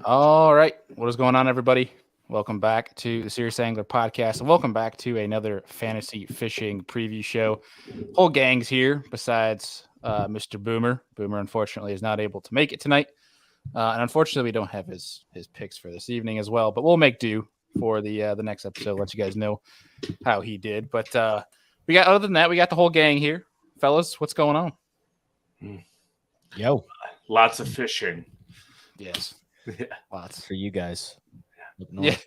All right. What is going on, everybody? Welcome back to the Serious Angler Podcast, and welcome back to another fantasy fishing preview show. Whole gang's here besides Mr. Boomer. Boomer, unfortunately, is not able to make it tonight. And unfortunately, we don't have his picks for this evening as well, but we'll make do for the next episode, let you guys know how he did. But other than that, we got the whole gang here. Fellas, what's going on? Yo. Lots of fishing. Yes. Yeah. Lots. For you guys. Up north,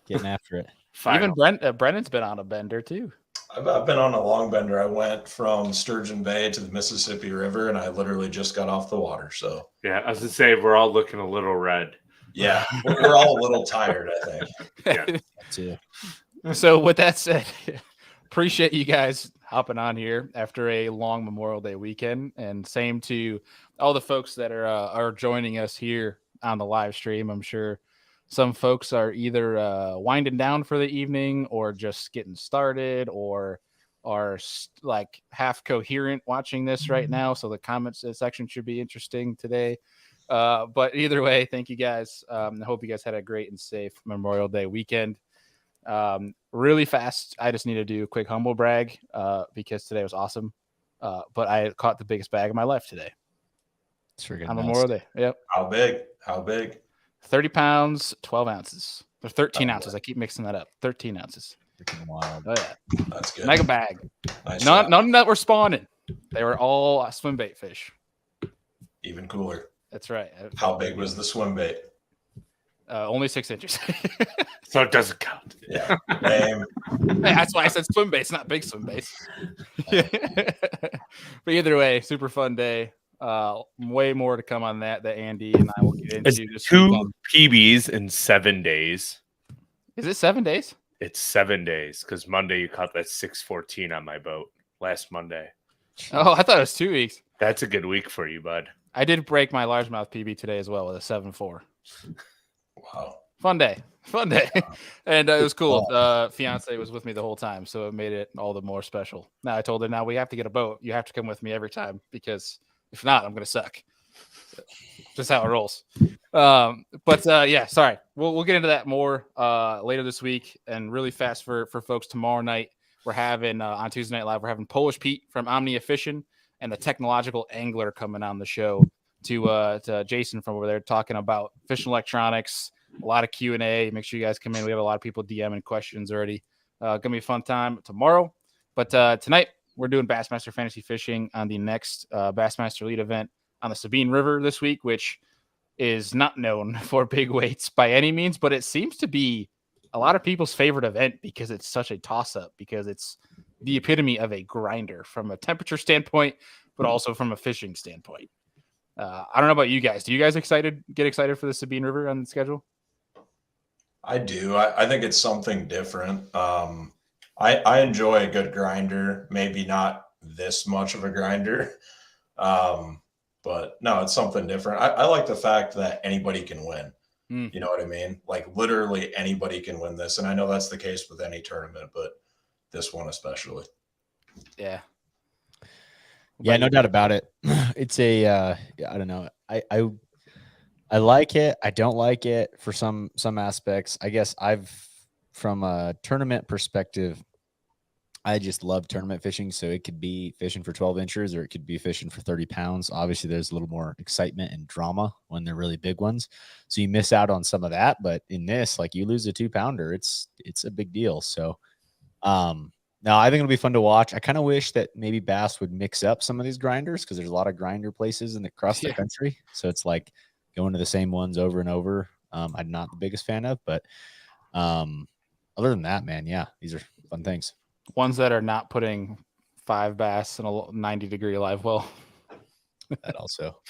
getting after it. Even Brennan's been on a bender too. I've been on a long bender. I went from Sturgeon Bay to the Mississippi River, and I literally just got off the water. So yeah, I was gonna say we're all looking a little red. Yeah, we're all a little tired, I think. Yeah. Too. So with that said, appreciate you guys hopping on here after a long Memorial Day weekend, and same to all the folks that are joining us here on the live stream. I'm sure some folks are either winding down for the evening or just getting started or are like half coherent watching this right now. So the comments section should be interesting today. But either way, thank you guys. I hope you guys had a great and safe Memorial Day weekend. Really fast, I just need to do a quick humble brag because today was awesome. But I caught the biggest bag of my life today. On Memorial Day. Yep. How big? 30 pounds, 12 ounces. They're 13 ounces. I keep mixing that up. 13 ounces. Freaking wild. Oh, yeah. That's good. Mega bag. Nice None that were spawning. They were all swim bait fish. Even cooler. That's right. How big was the swim bait? Only 6 inches. So it doesn't count. Yeah. Lame. That's why I said swim baits, not big swim baits. But either way, super fun day. Way more to come on that Andy and I will get into. It's this 2 weekend. PBs in 7 days. Is it 7 days? It's 7 days because Monday you caught that 614 on my boat last Monday. Oh, I thought it was 2 weeks. That's a good week for you, bud. I did break my largemouth PB today as well with a 7.4. Wow. Fun day. And it was cool. Fiance was with me the whole time, so it made it all the more special. Now I told her, now we have to get a boat. You have to come with me every time because if not, I'm going to suck. Just how it rolls. Yeah, sorry. We'll get into that more later this week. And really fast for folks, tomorrow night, we're having, on Tuesday Night Live, we're having Polish Pete from Omnia Fishing and the Technological Angler coming on the show to Jason from over there talking about fishing electronics, a lot of Q&A. Make sure you guys come in. We have a lot of people DMing questions already. Going to be a fun time tomorrow. But tonight, we're doing Bassmaster Fantasy Fishing on the next Bassmaster Elite event on the Sabine River this week, which is not known for big weights by any means, but it seems to be a lot of people's favorite event because it's such a toss-up, because it's the epitome of a grinder from a temperature standpoint, but also from a fishing standpoint. I don't know about you guys. Do you guys get excited for the Sabine River on the schedule? I do. I think it's something different. I enjoy a good grinder, maybe not this much of a grinder. But no, it's something different. I like the fact that anybody can win. You know what I mean? Like literally anybody can win this. And I know that's the case with any tournament, but this one especially. Yeah. Yeah, no doubt about it. It's I don't know. I like it. I don't like it for some aspects. I guess from a tournament perspective, I just love tournament fishing. So it could be fishing for 12 inches or it could be fishing for 30 pounds. Obviously, there's a little more excitement and drama when they're really big ones. So you miss out on some of that. But in this, like you lose a 2-pounder, it's a big deal. So no, I think it'll be fun to watch. I kind of wish that maybe Bass would mix up some of these grinders because there's a lot of grinder places across the country. So it's like going to the same ones over and over. I'm not the biggest fan of, but other than that, man, yeah, these are fun things. Ones that are not putting 5 bass in a 90-degree live well. That also.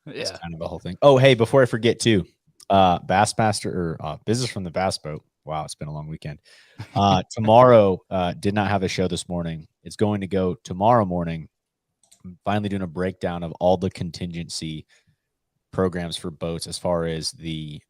It's kind of the whole thing. Oh, hey, before I forget too, Bassmaster or Business from the Bass Boat. Wow, it's been a long weekend. Tomorrow did not have a show this morning. It's going to go tomorrow morning. I'm finally doing a breakdown of all the contingency programs for boats as far as the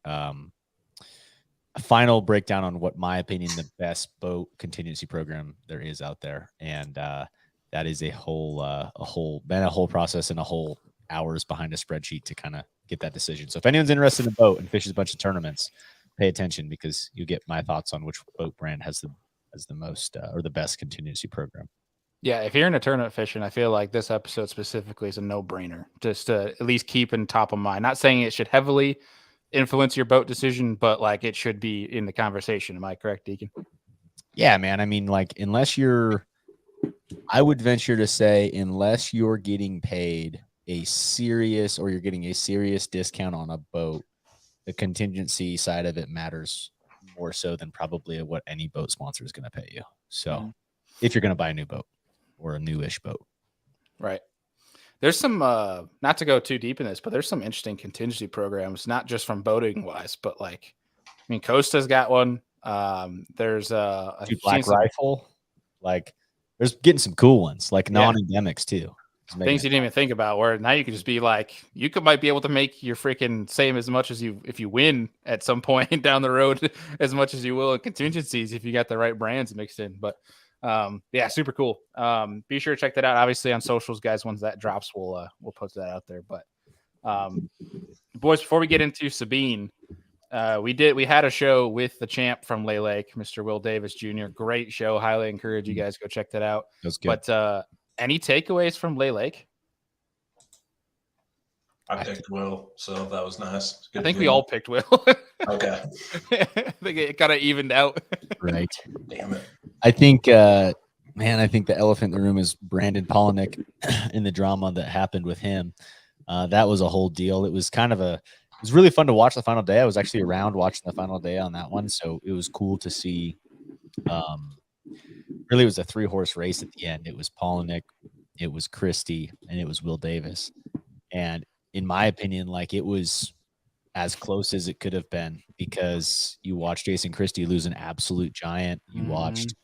a final breakdown on what my opinion the best boat contingency program there is out there. And that is a whole process and a whole hours behind a spreadsheet to kind of get that decision. So if anyone's interested in a boat and fishes a bunch of tournaments, pay attention because you get my thoughts on which boat brand has the most or the best contingency program. Yeah, if you're into tournament fishing, I feel like this episode specifically is a no-brainer. Just to at least keep in top of mind. Not saying it should heavily influence your boat decision, but like it should be in the conversation. Am I correct, Deacon? Yeah, man. I mean, like I would venture to say, unless you're getting paid a serious or you're getting a serious discount on a boat, the contingency side of it matters more so than probably what any boat sponsor is going to pay you. So if you're going to buy a new boat or a newish boat. Right. There's some, not to go too deep in this, but there's some interesting contingency programs, not just from boating wise, but like, I mean, Costa's got one. There's Black Rifle. Like there's getting some cool ones, like non-endemics too. Things you didn't even think about, where now you could just be like, might be able to make your freaking same as much as if you win at some point down the road, as much as you will in contingencies if you got the right brands mixed in. But yeah, super cool. Be sure to check that out. Obviously on socials, guys. Once that drops, we'll post that out there. But boys, before we get into Sabine, we had a show with the champ from Lay Lake, Mr. Will Davis Jr. Great show. Highly encourage you guys to go check that out. That was good. But any takeaways from Lay Lake? I picked Will, so that was nice. I think we all picked Will. Okay. I think it kind of evened out. Right. Damn it. I think, I think the elephant in the room is Brandon Polinick in the drama that happened with him. That was a whole deal. It was it was really fun to watch the final day. I was actually around watching the final day on that one. So it was cool to see. Really, it was a 3-horse race at the end. It was Polinick, it was Christie, and it was Will Davis. And in my opinion, like it was as close as it could have been because you watched Jason Christie lose an absolute giant. You watched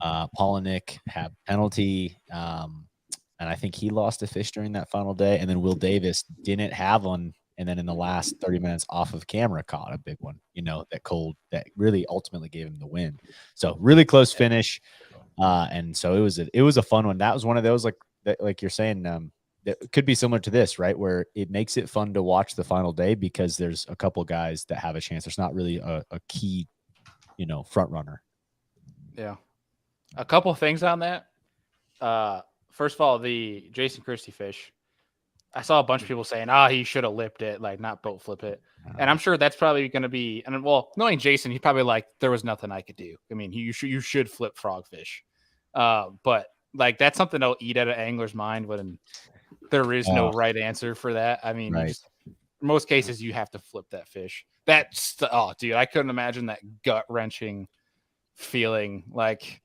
Polinick have penalty. And I think he lost a fish during that final day. And then Will Davis didn't have one. And then in the last 30 minutes off of camera caught a big one, that really ultimately gave him the win. So really close finish. And so it was a fun one. That was one of those, like you're saying, that could be similar to this, right? Where it makes it fun to watch the final day because there's a couple guys that have a chance. There's not really a key, front runner. Yeah. A couple things on that. First of all, the Jason Christie fish. I saw a bunch of people saying, he should have lipped it, like not boat flip it. And I'm sure that's probably going to be, and well, knowing Jason, he's probably like, there was nothing I could do. I mean, you should flip frogfish. But like, that's something that'll eat at an angler's mind when there is no right answer for that. I mean, in most cases, you have to flip that fish. Dude, I couldn't imagine that gut wrenching feeling. Like,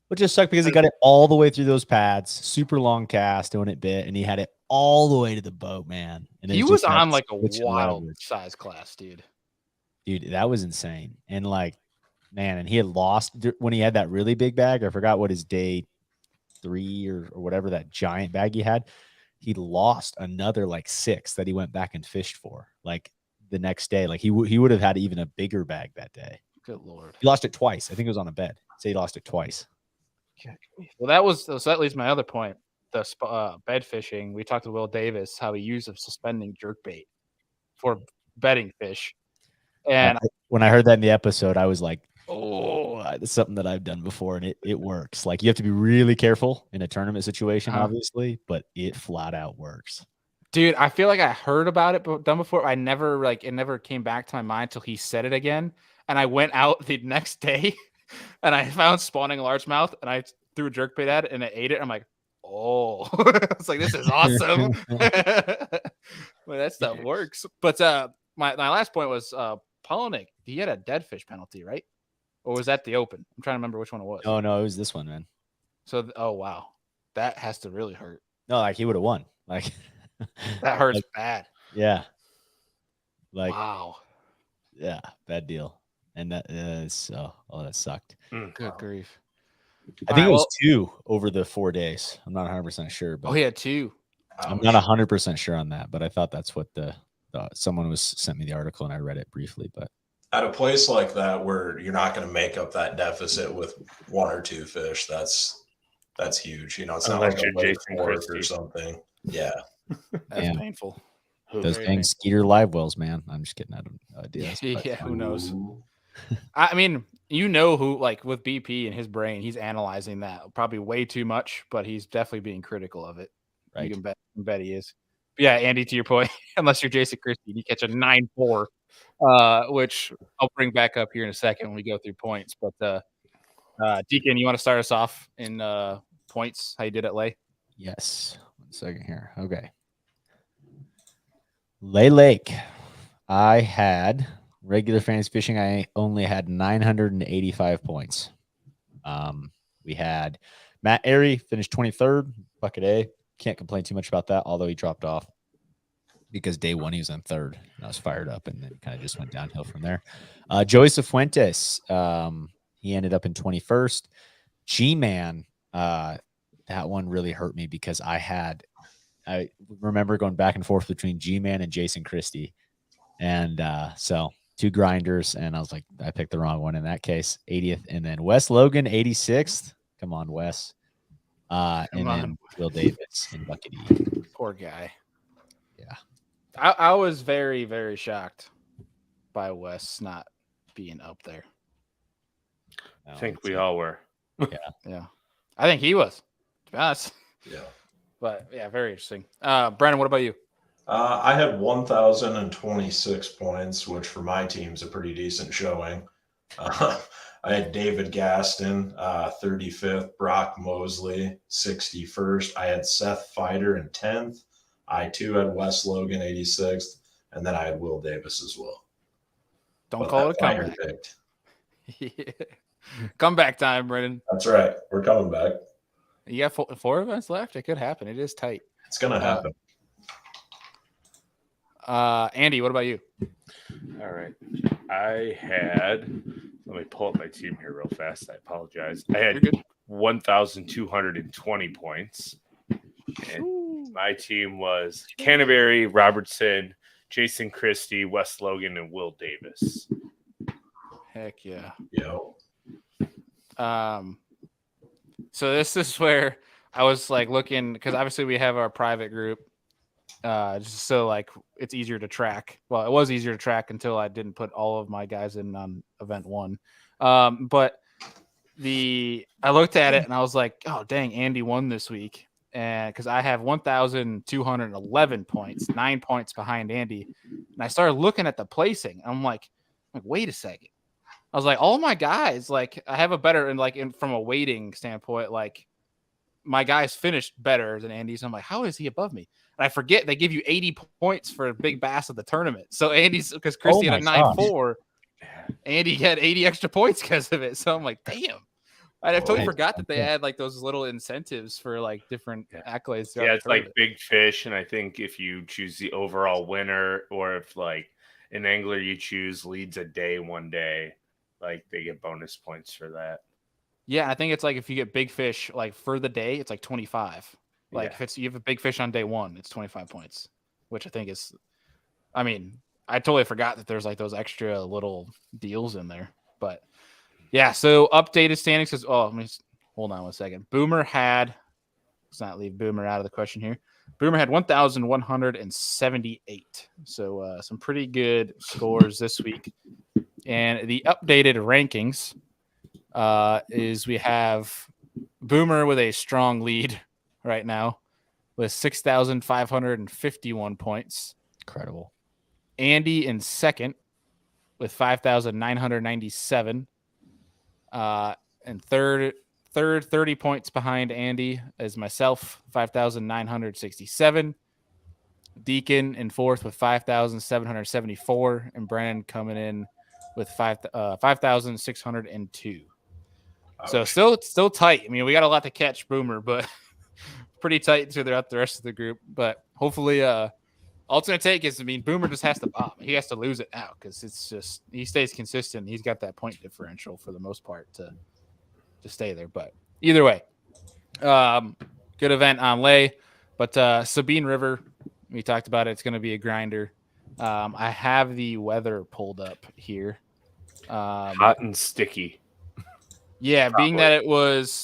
which just sucked because he got it all the way through those pads, super long cast when it bit, and he had it all the way to the boat, man. And he was on like a wild size class, dude. Dude, that was insane. And like, man, and he had lost when he had that really big bag. I forgot what his day 3 or whatever that giant bag he had. He lost another like 6 that he went back and fished for. Like the next day, like he would have had even a bigger bag that day. Good Lord. He lost it twice. I think it was on a bed. Say he lost it twice. Well, that leads my other point. The bed fishing. We talked to Will Davis how he used a suspending jerkbait for bedding fish. And when I heard that in the episode, I was like, it's something that I've done before, and it works. Like you have to be really careful in a tournament situation, obviously, but it flat out works. Dude, I feel like I heard about it done before. I never it never came back to my mind till he said it again. And I went out the next day and I found spawning largemouth and I threw a jerkbait at it and it ate it. I'm like, it's like, this is awesome. Well, that stuff works. But my last point was Polinick, he had a dead fish penalty, right? Or was that the open? I'm trying to remember which one it was. Oh, no, it was this one, man. So, wow. That has to really hurt. No, like he would have won. Like that hurts bad. Yeah. Like, wow. Yeah, bad deal. And that that sucked. Good grief. I think it was 2 over the 4 days. I'm not 100% sure. But he had 2. I'm not 100% sure on that, but I thought that's what someone sent me the article and I read it briefly. But at a place like that where you're not going to make up that deficit with 1 or 2 fish, that's huge. It's not like a Jason or something. Yeah. That's painful. Those dang Skeeter live wells, man. I'm just kidding. I don't know ideas. Yeah, who knows? I mean, who, like with BP in his brain, he's analyzing that probably way too much, but he's definitely being critical of it. Right. You can bet he is. But yeah, Andy, to your point, unless you're Jason Christie, you catch a 9-4, which I'll bring back up here in a second when we go through points. But Deacon, you want to start us off in points? How you did at Lay? Yes. 1 second here. Okay. Lay Lake. I had regular fantasy fishing. I only had 985 points. We had Matt Erie finished 23rd, bucket A. Can't complain too much about that, although he dropped off because day one he was on 3rd. And I was fired up, and then kind of just went downhill from there. Joey Cifuentes, he ended up in 21st. G-Man, that one really hurt me because I remember going back and forth between G-Man and Jason Christie. And so 2 grinders, and I was like, I picked the wrong one in that case. 80th, and then Wes Logan, 86th. Come on, Wes. Then Will Davis in bucket E. Poor guy. Yeah. I was very, very shocked by Wes not being up there. I think we all were. Yeah. I think he was, to be honest. Yeah. But yeah, very interesting. Brandon, what about you? I had 1,026 points, which for my team is a pretty decent showing. I had David Gaston, 35th, Brock Mosley, 61st. I had Seth Fighter in 10th. I too had Wes Logan, 86th, and then I had Will Davis as well. Don't call it a comeback. Yeah. Comeback time, Brendan. That's right. We're coming back. You got 4 events left. It could happen. It is tight. It's going to happen. Andy, what about you? All right. I had, let me pull up my team here real fast. I apologize. I had 1,220 points. And my team was Canterbury, Robertson, Jason Christie, Wes Logan, and Will Davis. Heck yeah. Yo. So this is where I was like looking, because obviously we have our private group, just so like it's easier to track. Well, it was easier to track until I didn't put all of my guys in on event 1. But I looked at it and I was like, oh dang, Andy won this week. And because I have 1,211 points, 9 points behind Andy. And I started looking at the placing. I'm like, wait a second. I was like, all my guys, like I have a better, and like from a weighting standpoint, like my guys finished better than Andy's. I'm like, how is he above me? And I forget they give you 80 points for a big bass of the tournament. So Andy's, because Christie had a 9-4, Andy had 80 extra points because of it. So I'm like, damn. I totally forgot that they had like those little incentives for like different accolades. Yeah, it's like big fish. And I think if you choose the overall winner, or if like an angler you choose leads a day one day, like they get bonus points for that. Yeah, I think it's like if you get big fish like for the day, it's like 25. Like if you have a big fish on day 1, it's 25 points, which I think is, I mean, I totally forgot that there's like those extra little deals in there. But yeah, so updated standings is, let me hold on 1 second. Boomer had, let's not leave Boomer out of the question here. Boomer had 1,178. So some pretty good scores this week. And the updated rankings is we have Boomer with a strong lead right now with 6,551 points. Incredible. Andy in second with 5,997. And third, 30 points behind Andy is myself, 5,967. Deacon in fourth with 5,774. And Brandon coming in with 5,602. So still tight. I mean, we got a lot to catch Boomer, but pretty tight throughout the rest of the group. But hopefully, all it's going to take is, I mean, Boomer just has to bomb. He has to lose it now because it's just, he stays consistent. He's got that point differential for the most part to stay there. But either way, good event on Lay. But Sabine River, we talked about it. It's going to be a grinder. I have the weather pulled up here. Hot and sticky. Yeah, probably. Being that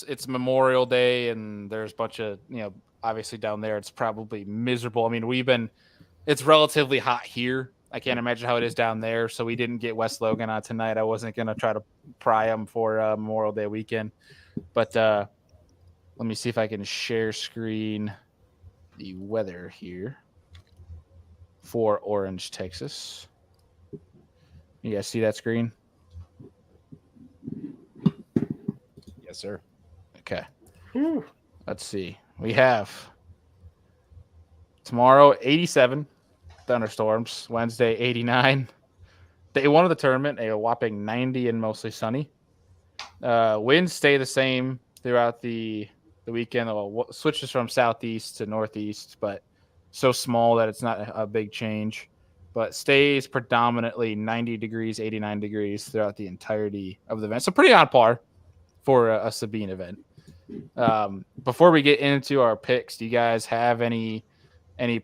it's Memorial Day and there's a bunch of, obviously down there, it's probably miserable. I mean, we've been it's relatively hot here. I can't imagine how it is down there. So we didn't get West Logan on tonight. I wasn't going to try to pry them for Memorial Day weekend. But let me see if I can share screen the weather here for Orange, Texas. You guys see that screen? Yes, sir. Okay. Let's see. We have tomorrow 87 thunderstorms, Wednesday 89. Day one of the tournament, a whopping 90 and mostly sunny. Winds stay the same throughout the weekend. Well, switches from southeast to northeast, but so small that it's not a big change. But stays predominantly 90 degrees, 89 degrees throughout the entirety of the event. So pretty on par for a Sabine event. Before we get into our picks, do you guys have any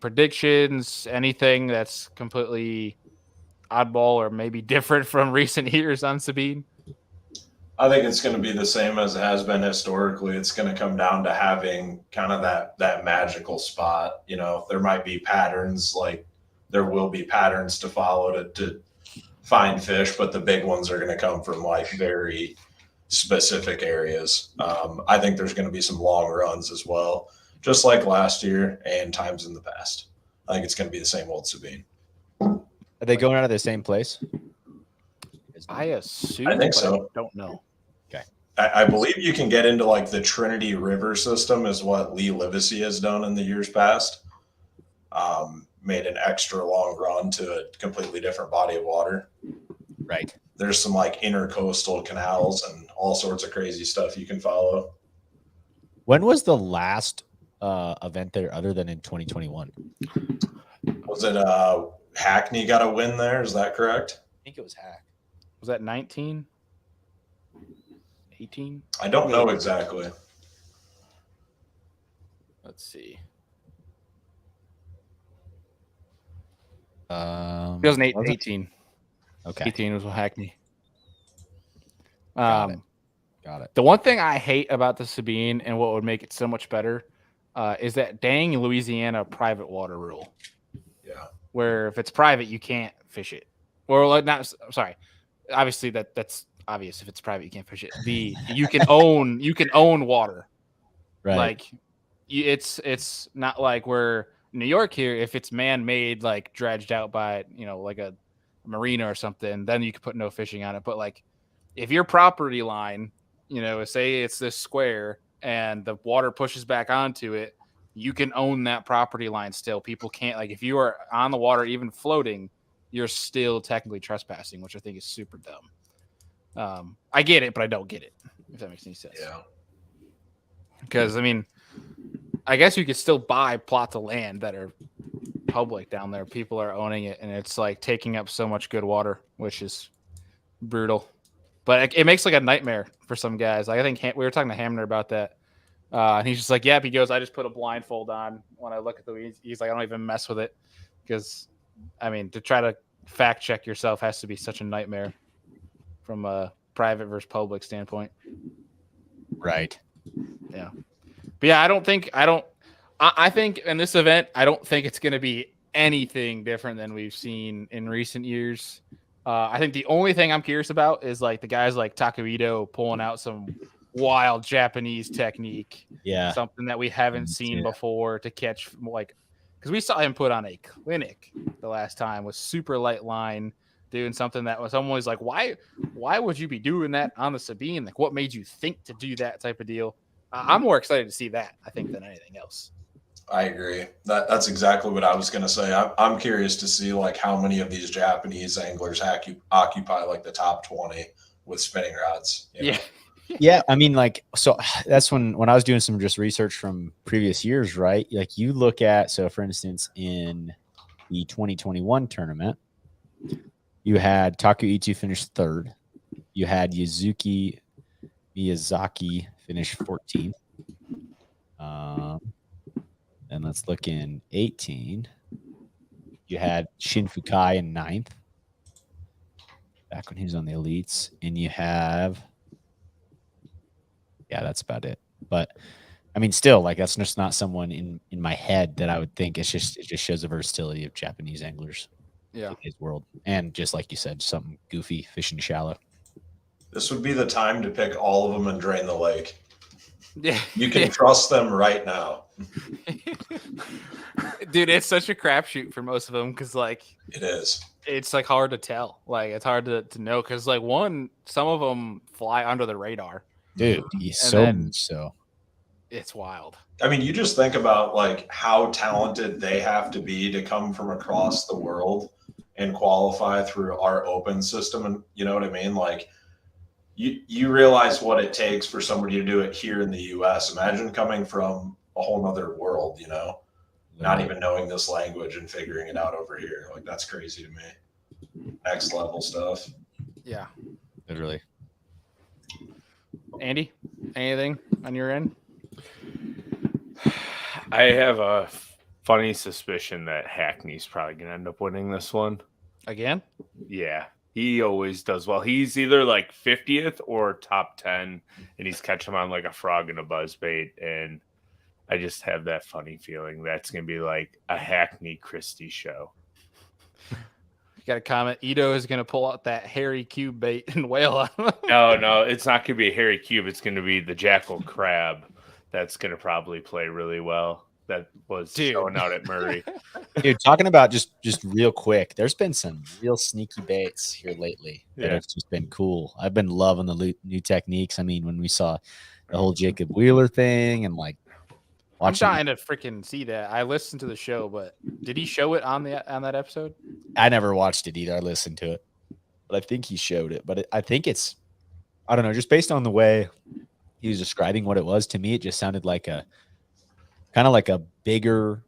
predictions? Anything that's completely oddball or maybe different from recent years on Sabine? I think it's going to be the same as it has been historically. It's going to come down to having kind of that magical spot. You know, there might be patterns, like there will be patterns to follow to find fish, but the big ones are going to come from like very specific areas. I think there's going to be some long runs as well, just like last year and times in the past. I think it's going to be the same old Sabine. Are they going out of the same place? I assume. I think but so. I don't know. Okay. I believe you can get into like the Trinity River system is what Lee Livesey has done in the years past. Made an extra long run to a completely different body of water. Right. There's some like intercoastal canals and all sorts of crazy stuff you can follow. When was the last event there other than in 2021? Was it Hackney got a win there? Is that correct? I think it was Hack. Was that 19? 18? I don't know exactly. Let's see. It 2018. Okay. 18 was with Hackney. Got it. The one thing I hate about the Sabine and what would make it so much better is that dang Louisiana private water rule. Yeah. Where if it's private, you can't fish it. Or like not. Sorry. Obviously that's obvious. If it's private, you can't fish it. You can own water. Right. Like it's not like we're New York here. If it's man-made, like dredged out by like a marina or something, then you could put no fishing on it. But like if your property line, say it's this square and the water pushes back onto it, you can own that property line still. People can't, like, if you are on the water, even floating, you're still technically trespassing, which I think is super dumb. I get it, but I don't get it, if that makes any sense. Yeah. Because, I mean, I guess you could still buy plots of land that are public down there. People are owning it, and it's like taking up so much good water, which is brutal. But it makes like a nightmare for some guys. Like I think we were talking to Hamner about that. And he's just like, yeah, he goes, I just put a blindfold on when I look at the weeds. He's like, I don't even mess with it. Because, I mean, to try to fact check yourself has to be such a nightmare from a private versus public standpoint. Right. Yeah. But yeah, I think in this event, I don't think it's going to be anything different than we've seen in recent years. I think the only thing I'm curious about is like the guys like Takuito pulling out some wild Japanese technique. Yeah. Something that we haven't seen before to catch, like, because we saw him put on a clinic the last time with super light line, doing something that was almost like, why would you be doing that on the Sabine? Like, what made you think to do that type of deal? I'm more excited to see that, I think, than anything else. I agree. That's exactly what I was going to say. I'm curious to see like how many of these Japanese anglers occupy like the top 20 with spinning rods. Yeah. Yeah. I mean, like, so that's when I was doing some just research from previous years, right? Like you look at, so for instance, in the 2021 tournament, you had Takuito finish third. You had Miyazaki finish 14th. And let's look in 18. You had Shin Fukai in 9th, back when he was on the elites. And you have, yeah, that's about it. But I mean, still, like that's just not someone in my head that I would think. It just shows the versatility of Japanese anglers. Yeah. In his world, and just like you said, something goofy, fishing shallow. This would be the time to pick all of them and drain the lake. Yeah. You can trust them right now. Dude, it's such a crapshoot for most of them because, like, it is. It's like hard to tell. Like, it's hard to know because, like, some of them fly under the radar. Dude, he's so much so. It's wild. I mean, you just think about like how talented they have to be to come from across the world and qualify through our open system. And you know what I mean? Like you realize what it takes for somebody to do it here in the US. Imagine coming from a whole nother world, you know, not even knowing this language and figuring it out over here. Like that's crazy to me. Next level stuff. Yeah. Literally. Andy, anything on your end? I have a funny suspicion that Hackney's probably going to end up winning this one. Again? Yeah. He always does well. He's either like 50th or top 10, and he's catching them on like a frog and a buzzbait. And I just have that funny feeling that's going to be like a Hackney Christie show. You got a comment. Ito is going to pull out that hairy cube bait and whale on him. No, it's not going to be a hairy cube. It's going to be the jackal crab. That's going to probably play really well. That was showing out at Murray. Dude, talking about just real quick, there's been some real sneaky baits here lately that have just been cool. I've been loving the new techniques. I mean, when we saw the whole Jacob Wheeler thing and like I'm trying to freaking see that. I listened to the show, but did he show it on that episode? I never watched it either. I listened to it, but I think he showed it. But I think it's, I don't know, just based on the way he was describing what it was, to me, it just sounded like a kind of like a bigger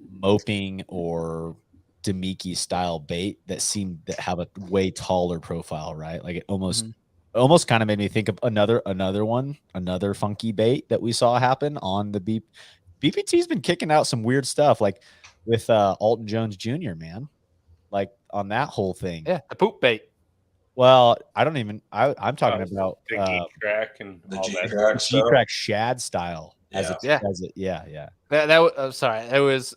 moping or Demiki style bait that seemed to have a way taller profile, right? Like it almost kind of made me think of another funky bait that we saw happen on the BPT's been kicking out some weird stuff, like with Alton Jones Jr., man, like on that whole thing. Yeah, the poop bait. Well, I'm talking about the G-Crack and the all that. G-Crack shad style. Yeah. That sorry. It was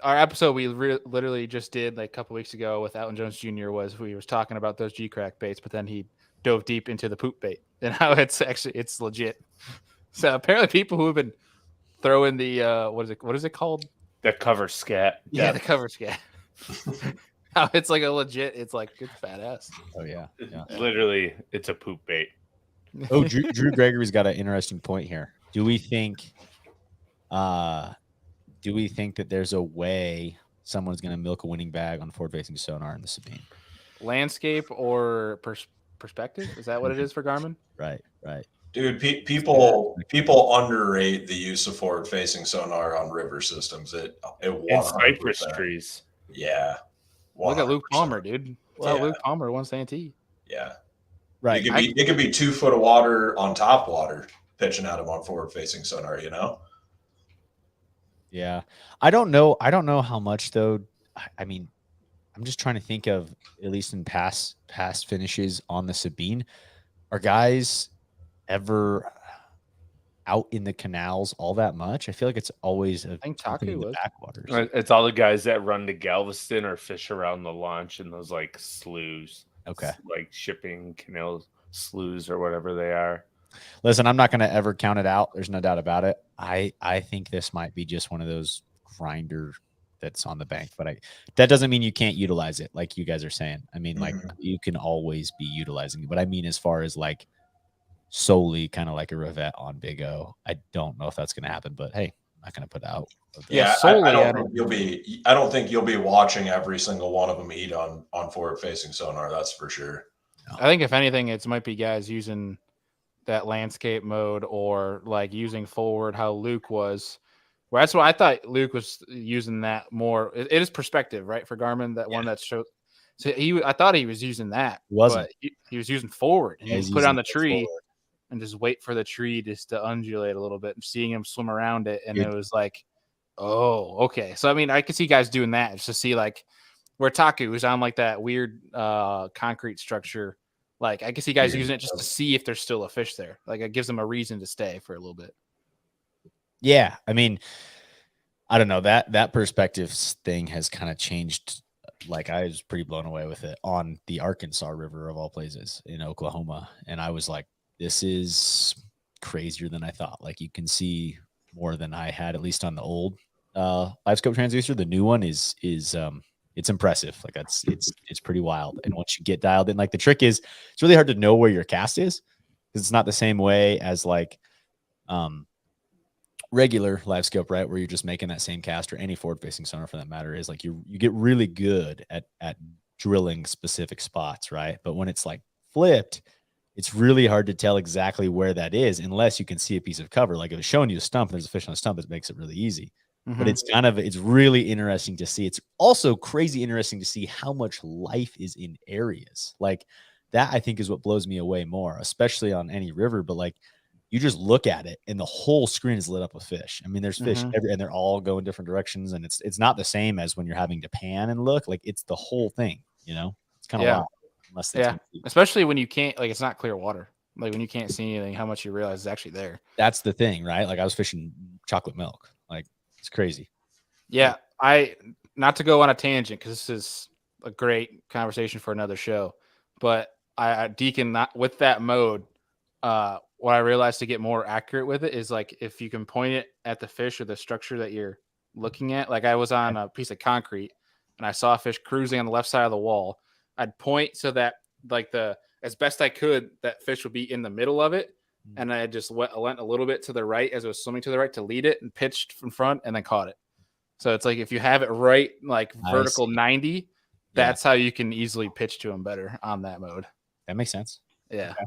our episode we literally just did like a couple weeks ago with Alton Jones Jr. we was talking about those G-Crack baits, but then he dove deep into the poop bait and how it's legit. So apparently people who have been throwing the what is it called? The cover scat. Yeah, the cover scat. How it's like a legit, it's like it's badass. Oh yeah. Literally, it's a poop bait. Oh, Drew Gregory's got an interesting point here. Do we think that there's a way someone's going to milk a winning bag on forward-facing sonar in the Sabine? Landscape or perspective? Is that what it is for Garmin? Right. Dude, people underrate the use of forward-facing sonar on river systems. It and cypress trees. Yeah. 100%. Look at Luke Palmer, dude. Well, Luke Palmer won Santee. Yeah. Right. It could be 2 foot of water on top water pitching at him on forward-facing sonar, you know? Yeah. I don't know how much though. I mean, I'm just trying to think of, at least in past finishes on the Sabine, are guys ever out in the canals all that much? I feel like it's always I think Taku was backwaters. It's all the guys that run to Galveston or fish around the launch in those like sloughs. Okay. Like shipping canal sloughs or whatever they are. Listen, I'm not going to ever count it out. There's no doubt about it. I think this might be just one of those grinder that's on the bank, but that doesn't mean you can't utilize it, like you guys are saying. I mean, like you can always be utilizing it, but I mean, as far as like solely kind of like a Revette on Big O, I don't know if that's going to happen. But hey, I'm not going to put out. Yeah, solely, I don't think you'll be watching every single one of them eat on forward-facing sonar. That's for sure. No. I think if anything, it might be guys using that landscape mode or like using forward how Luke was. Well, that's what I thought Luke was using that more. It is perspective, right? For Garmin, that one that showed. So I thought he was using that. Wasn't. But he was using forward. And he put on the tree forward and just wait for the tree just to undulate a little bit and seeing him swim around it. And it was like, oh, okay. So, I mean, I could see guys doing that just to see like where Taku was on like that weird concrete structure. Like I can see guys using it just to see if there's still a fish there. Like it gives them a reason to stay for a little bit. Yeah, I mean, I don't know, that perspective thing has kind of changed. Like, I was pretty blown away with it on the Arkansas River of all places in Oklahoma, and I was like, this is crazier than I thought. Like, you can see more than I had, at least on the old live scope transducer. The new one is it's impressive. Like, it's pretty wild. And once you get dialed in, like, the trick is it's really hard to know where your cast is, because it's not the same way as like regular live scope, right, where you're just making that same cast, or any forward facing sonar for that matter. Is like you get really good at drilling specific spots, right? But when it's like flipped, it's really hard to tell exactly where that is unless you can see a piece of cover. Like, if it's showing you a stump, there's a fish on a stump, it makes it really easy. But it's really interesting to see. It's also crazy interesting to see how much life is in areas like that. I think is what blows me away more, especially on any river. But like, you just look at it and the whole screen is lit up with fish. I mean, there's fish and they're all going different directions, and it's not the same as when you're having to pan and look. Like, it's the whole thing, you know. It's kind of wild. Yeah, especially when you can't, like, it's not clear water. Like, when you can't see anything, how much you realize is actually there. That's the thing, right? Like, I was fishing chocolate milk. Like, it's crazy. Yeah, not to go on a tangent, because this is a great conversation for another show, but I Deacon, not with that mode. What I realized to get more accurate with it is, like, if you can point it at the fish or the structure that you're looking at. Like, I was on a piece of concrete and I saw a fish cruising on the left side of the wall. I'd point so that, like, as best I could, that fish would be in the middle of it. And I just went a little bit to the right as it was swimming to the right to lead it, and pitched from front and then caught it. So it's like, if you have it right, like vertical 90, that's how you can easily pitch to them better on that mode. That makes sense. Yeah. Okay.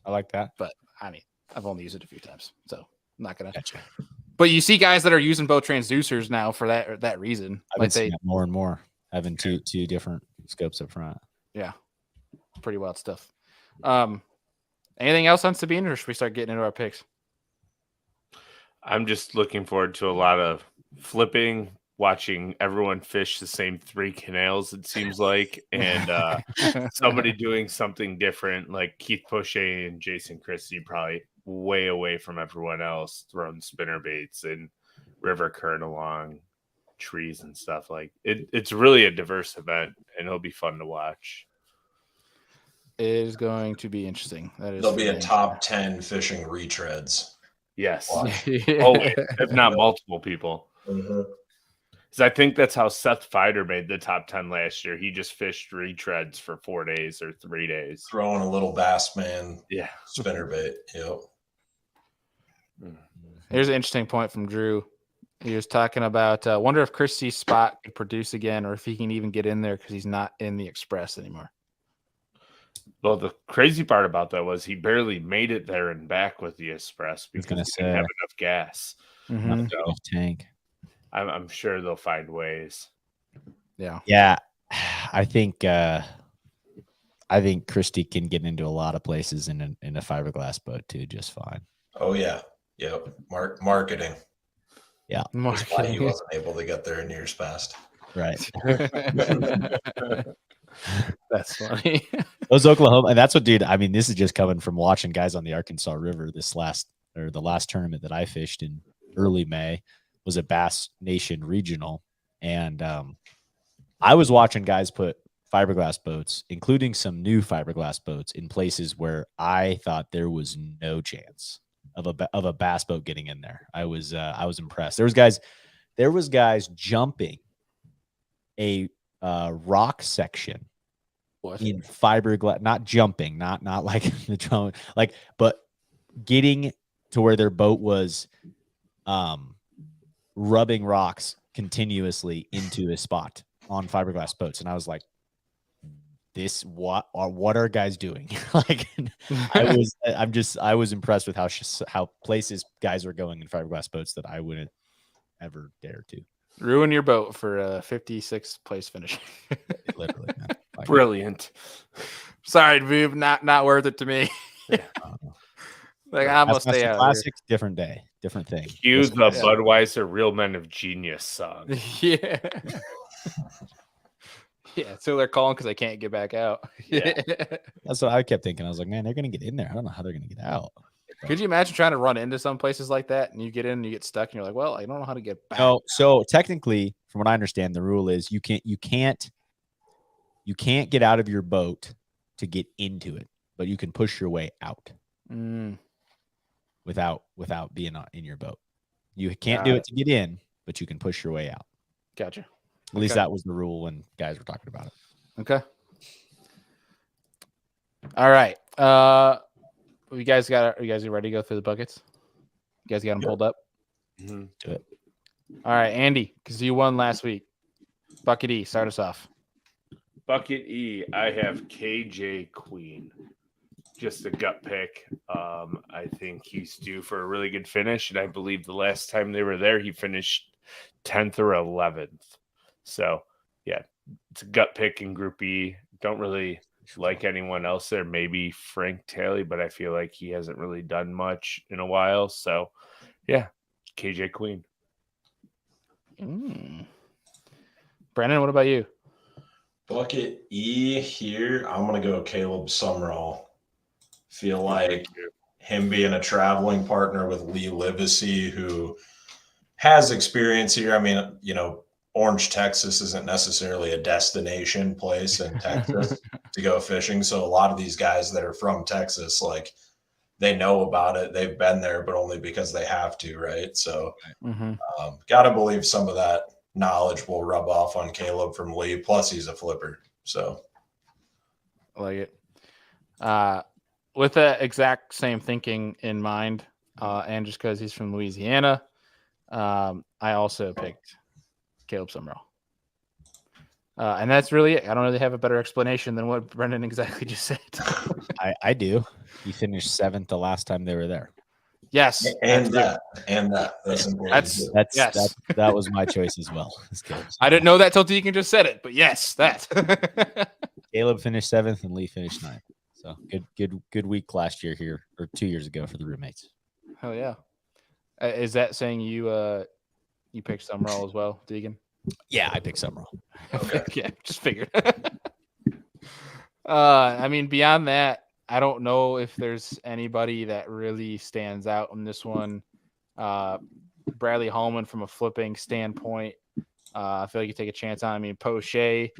I like that. But I mean, I've only used it a few times, so I'm not going to. Gotcha. But you see guys that are using both transducers now for that reason. I've been seeing that more and more, having two different scopes up front. Yeah. Pretty wild stuff. Anything else on Sabine, or should we start getting into our picks? I'm just looking forward to a lot of flipping, watching everyone fish the same 3 canals, it seems like, and somebody doing something different, like Keith Poche and Jason Christie, probably way away from everyone else, throwing spinner baits and river current along trees and stuff. Like, it's really a diverse event, and it'll be fun to watch. It is going to be interesting. There'll be a top 10 fishing retreads. Yes. Always, if not multiple people. Because I think that's how Seth Fider made the top 10 last year. He just fished retreads for 4 days or 3 days. Throwing a little Bassman spinnerbait. Yep. Here's an interesting point from Drew. He was talking about, wonder if Christie's spot could produce again, or if he can even get in there because he's not in the Express anymore. Well, the crazy part about that was he barely made it there and back with the Express because he didn't have enough gas. Not enough tank. I'm sure they'll find ways. Yeah. I think Christie can get into a lot of places in a fiberglass boat too, just fine. Oh yeah, yep. Marketing. Yeah, that's why he wasn't able to get there in years past. Right. That's funny. Those Oklahoma, and that's what, dude. I mean, this is just coming from watching guys on the Arkansas River. The last tournament that I fished in early May was a Bass Nation regional, and I was watching guys put fiberglass boats, including some new fiberglass boats, in places where I thought there was no chance of a bass boat getting in there. I was impressed. There was guys jumping a rock section in fiberglass, not jumping, not like the drone, like, but getting to where their boat was rubbing rocks continuously into a spot on fiberglass boats. And I was like, what are guys doing? Like, I was impressed with how places guys are going in fiberglass boats that I wouldn't ever dare to. Ruin your boat for a 56th place finish. Literally, man. Like, brilliant. Sorry, Boob, not worth it to me. Like, I almost stay out. Classics, different day, different thing. Cue the Budweiser "Real Men of Genius" song. Yeah. Yeah, so they're calling because they can't get back out. Yeah. That's what I kept thinking. I was like, man, they're gonna get in there. I don't know how they're gonna get out. Could you imagine trying to run into some places like that and you get in and you get stuck and you're like, well, I don't know how to get back. No, so technically, from what I understand, the rule is you can't get out of your boat to get into it, but you can push your way out without being in your boat. You can't do it to get in, but you can push your way out. Gotcha. At least that was the rule when guys were talking about it. Okay. All right. You guys are you guys ready to go through the buckets? You guys got them pulled up? Mm-hmm. Do it. All right, Andy, because you won last week. Bucket E, start us off. Bucket E, I have KJ Queen. Just a gut pick. I think he's due for a really good finish, and I believe the last time they were there, he finished 10th or 11th. So, yeah, it's a gut pick in Group E. Don't really like anyone else there. Maybe Frank Talley, but I feel like he hasn't really done much in a while. So, yeah, KJ Queen. Brennan, what about you? Bucket E here, I'm going to go Caleb Summerall. Feel like him being a traveling partner with Lee Livesey, who has experience here. I mean, Orange, Texas isn't necessarily a destination place in Texas to go fishing. So a lot of these guys that are from Texas, like, they know about it. They've been there, but only because they have to, right? So got to believe some of that knowledge will rub off on Caleb from Lee. Plus, he's a flipper. So I like it. With the exact same thinking in mind, and just because he's from Louisiana, I also picked Caleb Summerall. And that's really it. I don't really have a better explanation than what Brendan exactly just said. I do. He finished 7th the last time they were there. Yes. That's important. That was my choice as well. I didn't know that till Deacon just said it, but yes, that. Caleb finished 7th and Lee finished 9th. So good week last year here, or 2 years ago for the roommates. Hell yeah. Is that saying you picked Summerall as well, Deacon? Yeah, I picked Summerall. Okay. Yeah, just figured. I mean, beyond that, I don't know if there's anybody that really stands out in this one. Bradley Hallman, from a flipping standpoint, I feel like you take a chance on. I mean, Poche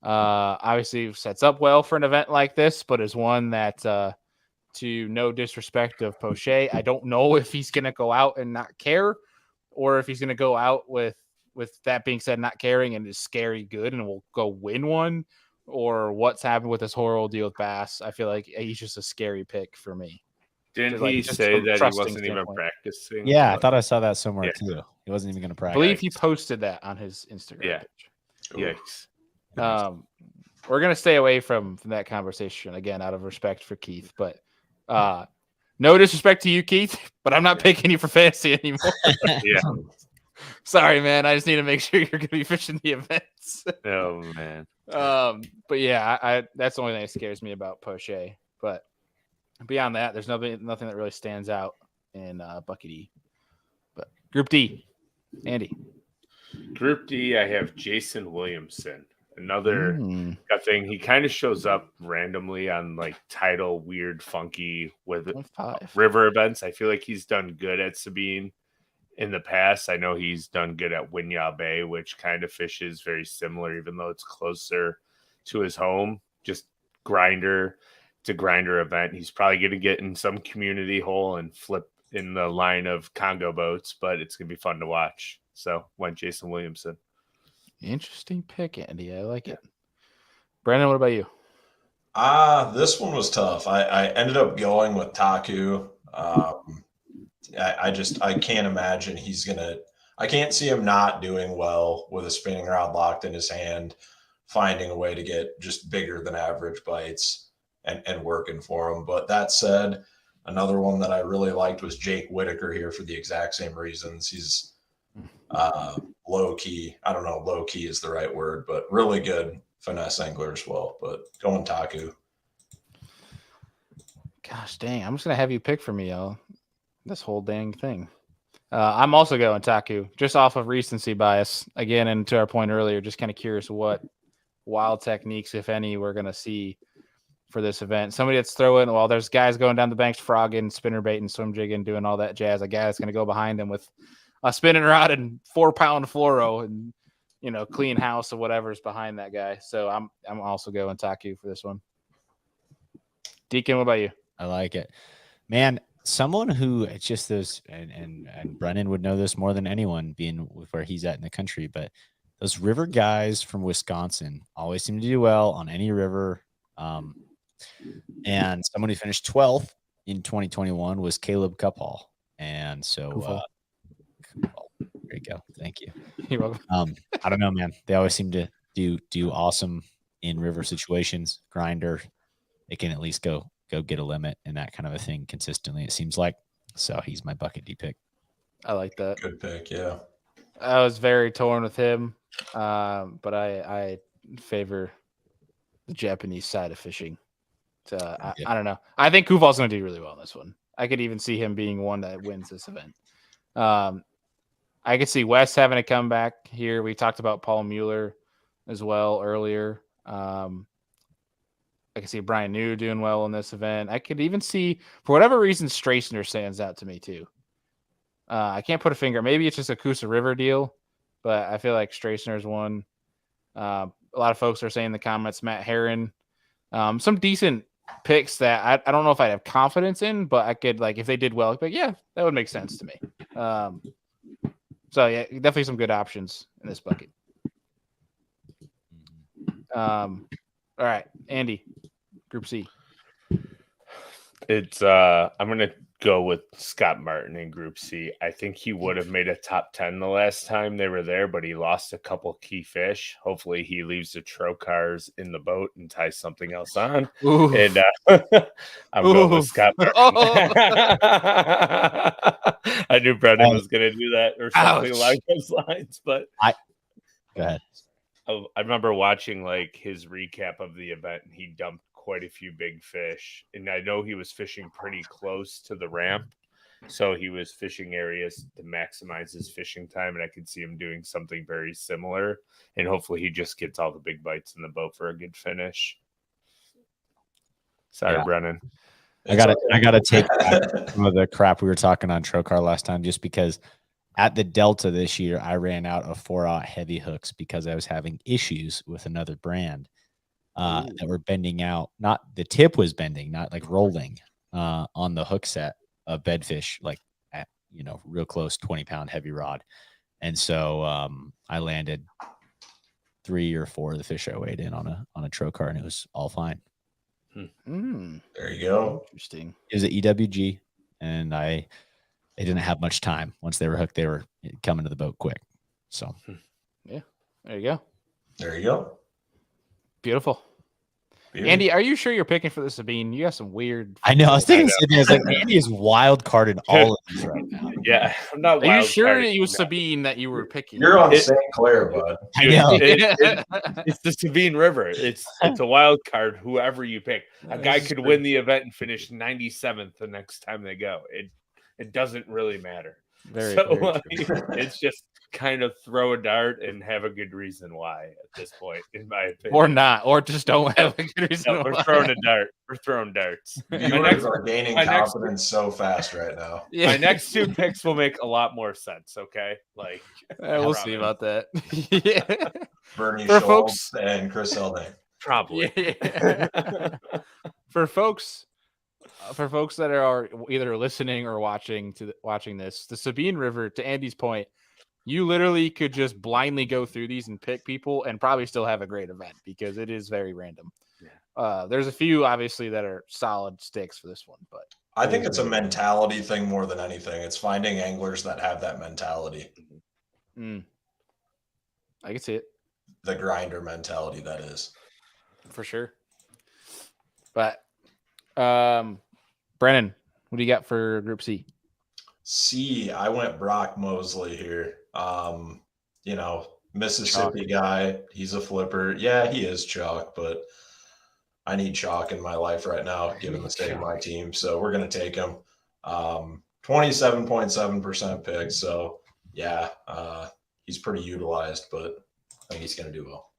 obviously sets up well for an event like this, but is one that, to no disrespect of Poche, I don't know if he's going to go out and not care, or if he's going to go out with that being said, not caring and is scary good and will go win one, or what's happened with this whole deal with Bass. I feel like he's just a scary pick for me. Didn't he say that he wasn't even practicing? Yeah, I thought I saw that somewhere too. He wasn't even going to practice. I believe he posted that on his Instagram page. Yikes. We're going to stay away from that conversation, again, out of respect for Keith. But no disrespect to you, Keith, but I'm not picking you for fantasy anymore. Yeah. Sorry, man. I just need to make sure you're going to be fishing the events. Oh, man. But yeah, I that's the only thing that scares me about Poche. But beyond that, there's nothing that really stands out in Bucket E. But Group D, Andy. Group D, I have Jason Williamson. Another thing. He kind of shows up randomly on like Tidal, weird, funky with river events. I feel like he's done good at Sabine in the past. I know he's done good at Winyah Bay, which kind of fishes very similar, even though it's closer to his home. Just grinder. It's a grinder event. He's probably going to get in some community hole and flip in the line of Congo boats, but it's going to be fun to watch. So went Jason Williamson. Interesting pick, Andy. I like it. Brandon, what about you? This one was tough. I ended up going with Taku. I can't imagine I can't see him not doing well with a spinning rod locked in his hand, finding a way to get just bigger than average bites and working for him. But that said, another one that I really liked was Jake Whitaker here for the exact same reasons. He's low key. I don't know, low key is the right word, but really good finesse angler as well. But going Taku. Gosh dang, I'm just gonna have you pick for me, y'all. This whole dang thing. I'm also going Taku, just off of recency bias. Again, and to our point earlier, just kind of curious what wild techniques, if any, we're gonna see for this event. Somebody that's throwing, well, there's guys going down the banks, frogging, spinner baiting, swim jigging, doing all that jazz. A guy that's going to go behind him with a spinning rod and 4-pound fluoro and, clean house or whatever's behind that guy. So I'm also going Taku for this one. Deacon, what about you? I like it, man. Someone who it's just those, and Brennan would know this more than anyone, being where he's at in the country, but those river guys from Wisconsin always seem to do well on any river. And someone who finished 12th in 2021 was Caleb Cuphall. And so, there you go. Thank you. You're welcome. I don't know, man. They always seem to do awesome in river situations. Grinder, they can at least go get a limit and that kind of a thing consistently, it seems like. So he's my bucket D pick. I like that. Good pick, yeah. I was very torn with him, but I favor the Japanese side of fishing. So I don't know. I think Kufal's going to do really well in this one. I could even see him being one that wins this event. I could see Wes having a comeback here. We talked about Paul Mueller as well earlier. I can see Brian New doing well in this event. I could even see, for whatever reason, Strassner stands out to me too. I can't put a finger. Maybe it's just a Coosa River deal, but I feel like Strassner is one. A lot of folks are saying in the comments, Matt Herron. Some decent picks that I don't know if I'd have confidence in, but I could, like, if they did well, but yeah, that would make sense to me. So yeah, definitely some good options in this bucket. All right, Andy, Group C. It's I'm gonna go with Scott Martin in Group C. I think he would have made a top 10 the last time they were there, but he lost a couple key fish. Hopefully he leaves the trocars in the boat and ties something else on. Ooh. And I'm going with Scott Martin. I knew Brendan was gonna do that or something along those lines, but go ahead. I remember watching like his recap of the event, and he dumped quite a few big fish. And I know he was fishing pretty close to the ramp, so he was fishing areas to maximize his fishing time. And I could see him doing something very similar. And hopefully he just gets all the big bites in the boat for a good finish. Sorry, Brennan. I gotta take back some of the crap we were talking on Trocar last time, just because at the Delta this year, I ran out of 4/0 heavy hooks because I was having issues with another brand that were bending out. Not the tip was bending, not like rolling on the hook set of bedfish, like at, real close 20-pound heavy rod. And so I landed 3 or 4 of the fish I weighed in on a Trocar, and it was all fine. There you go. Interesting. It was an EWG, and they didn't have much time. Once they were hooked, they were coming to the boat quick. So, yeah, there you go. There you go. Beautiful. Andy, are you sure you're picking for the Sabine? You have some weird. I know. I was thinking the same thing. Like, Andy is wild carded all of these right now. Yeah, I'm not. Are you sure it was Sabine that you were picking? You're on St. Clair, bud. I know. It's the Sabine River. It's a wild card. Whoever you pick, a guy could win the event and finish 97th the next time they go. It doesn't really matter. Very it's just kind of throw a dart and have a good reason why at this point, in my opinion. Or not, or just don't have a good reason why. We're throwing a dart. We're throwing darts. Viewers are gaining confidence so fast right now. Yeah. My next 2 picks will make a lot more sense, okay? Like, we'll see about that. Yeah. Bernie For Schultz and Chris Elding. Probably. Yeah. For folks that are either listening or watching this, the Sabine River, to Andy's point, you literally could just blindly go through these and pick people and probably still have a great event because it is very random. Yeah. There's a few obviously that are solid sticks for this one, but I think it's a mentality thing more than anything. It's finding anglers that have that mentality. I can see it. The grinder mentality, that is. For sure. But Brennan, what do you got for Group C? C, I went Brock Mosley here. Mississippi guy. He's a flipper. Yeah, he is chalk, but I need chalk in my life right now, given the state of my team. So we're going to take him. 27.7% pick. So, yeah, he's pretty utilized, but I think he's going to do well.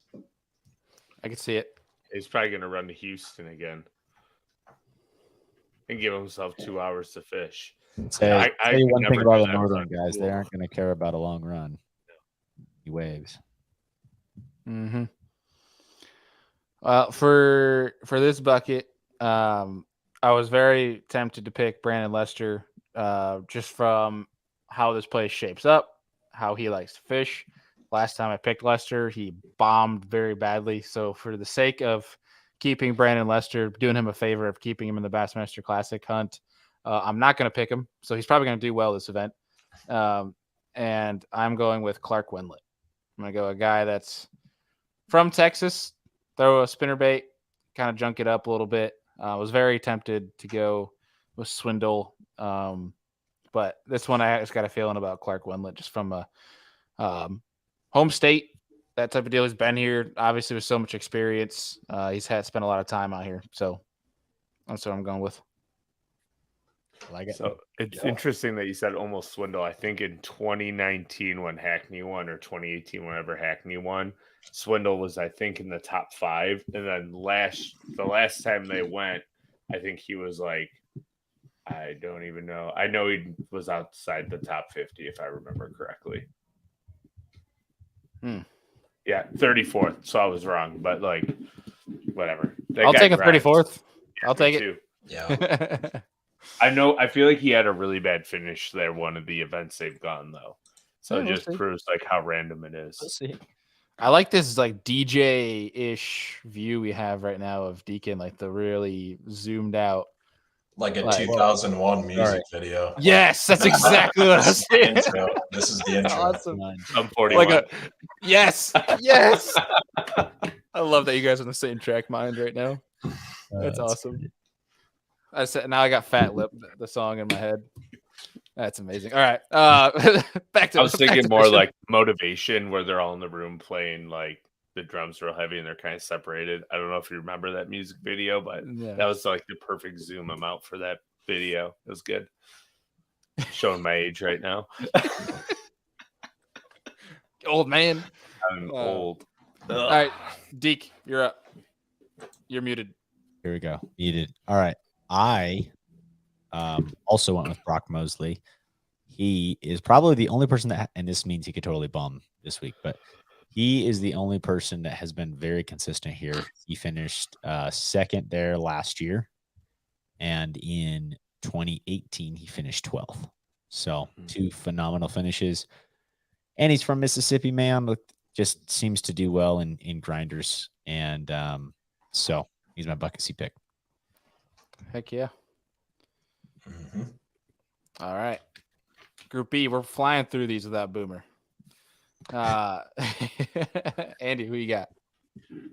I can see it. He's probably going to run to Houston again. and give himself 2 hours to fish. Say, I tell you could one thing never about do the that northern without guys, they Google. aren't going to care about a long run. He waves. Mm-hmm. For this bucket, I was very tempted to pick Brandon Lester, just from how this place shapes up, how he likes to fish. Last time I picked Lester, he bombed very badly. So for the sake of keeping Brandon Lester, doing him a favor of keeping him in the Bassmaster Classic hunt, I'm not going to pick him. So he's probably going to do well this event. And I'm going with Clark Wendlandt. I'm going to go a guy that's from Texas, throw a spinnerbait, kind of junk it up a little bit. I was very tempted to go with Swindle. But this one, I just got a feeling about Clark Wendlandt just from a home state, that type of deal. He's been here, obviously, with so much experience. He's spent a lot of time out here. So that's what I'm going with. I like it. So it's interesting that you said almost Swindle. I think in 2019 when Hackney won, or 2018 whenever Hackney won, Swindle was, I think, in the top 5. And then the last time they went, I think he was like, I don't even know. I know he was outside the top 50 if I remember correctly. Yeah, 34th. So I was wrong, but like, whatever. I'll take a 34th. Yeah, I'll take too. Yeah. I feel like he had a really bad finish there, one of the events they've gone, though. So Yeah, it we'll just see. proves like how random it is. We'll see. I like this like DJ-ish view we have right now of Deacon, like the really zoomed out. Like a Like, 2001 music video. Yes, that's exactly what I was saying. This is the intro. Awesome. I'm 41. Like yes. I love that you guys are on the same track mind right now. That's awesome. Great. I said now I got Fat Lip, the song in my head. That's amazing. All right. Back to I was thinking more fishing. like motivation, where they're all in the room playing like the drums real heavy and they're kind of separated. I don't know if you remember that music video, but Yeah. that was like the perfect zoom amount for that video. It was good. Showing my age right now. Old man. I'm old. All right, Deke, you're up. You're muted. Here we go. Muted. All right. I also went with Brock Mosley. He is probably the only person that, and this means he could totally bomb this week, but he is the only person that has been very consistent here. He finished second there last year, and in 2018 he finished 12th. So 2 phenomenal finishes, and he's from Mississippi, man. But just seems to do well in grinders, and so he's my bucket C pick. Heck yeah. Mhm. All right. Group B, we're flying through these without Boomer. Andy, who you got?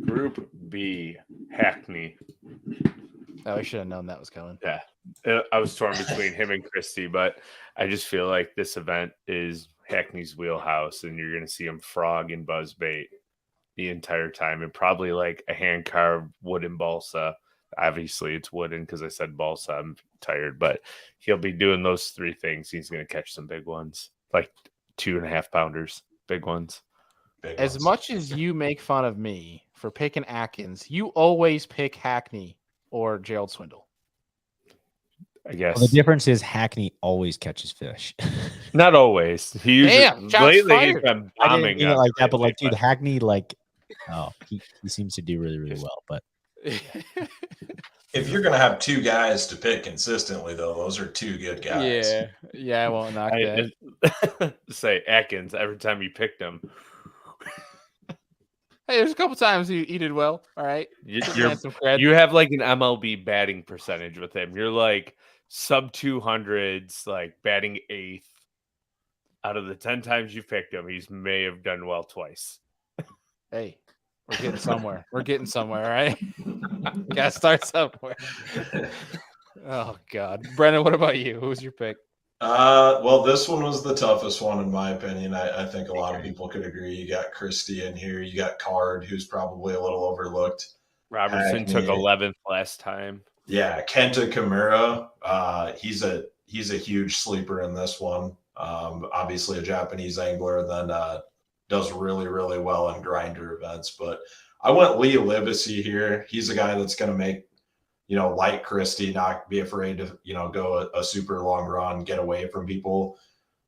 Group B, Hackney. Oh, I should have known that was coming. Yeah. I was torn between him and Christie, but I just feel like this event is Hackney's wheelhouse, and you're going to see him frog and buzzbait the entire time, and probably like a hand carved wooden balsa. Obviously, it's wooden because I said balsa. I'm tired, but he'll be doing those 3 things. He's going to catch some big ones, like 2.5 pounders, big ones. As much as you make fun of me for picking Atkins, you always pick Hackney or Gerald Swindle. I guess Well, the difference is Hackney always catches fish. not always. He usually Damn, shots lately fired. he's been I bombing didn't mean it us like that, but lately, like, dude, Hackney, like, oh, he seems to do really, really well. But If you're going to have 2 guys to pick consistently, though, those are 2 good guys. Yeah, I won't knock that. say Atkins every time you picked him. Hey, there's a couple times he did well. All right. You have like an MLB batting percentage with him. You're like sub 200s, like batting 8th. Out of the 10 times you picked him, he may have done well twice. Hey, we're getting somewhere. We're getting somewhere, all right? We got to start somewhere. Oh, God. Brennan, what about you? Who's your pick? Well, this one was the toughest one, in my opinion. I think a lot of people could agree. You got Christie in here. You got Card, who's probably a little overlooked. Robertson took 11th last time. Yeah, Kenta Kimura. He's a huge sleeper in this one. Obviously a Japanese angler, then does really, really well in grinder events. But I went Lee Livesey here. He's a guy that's going to make like Christie, not be afraid to, go a super long run, get away from people,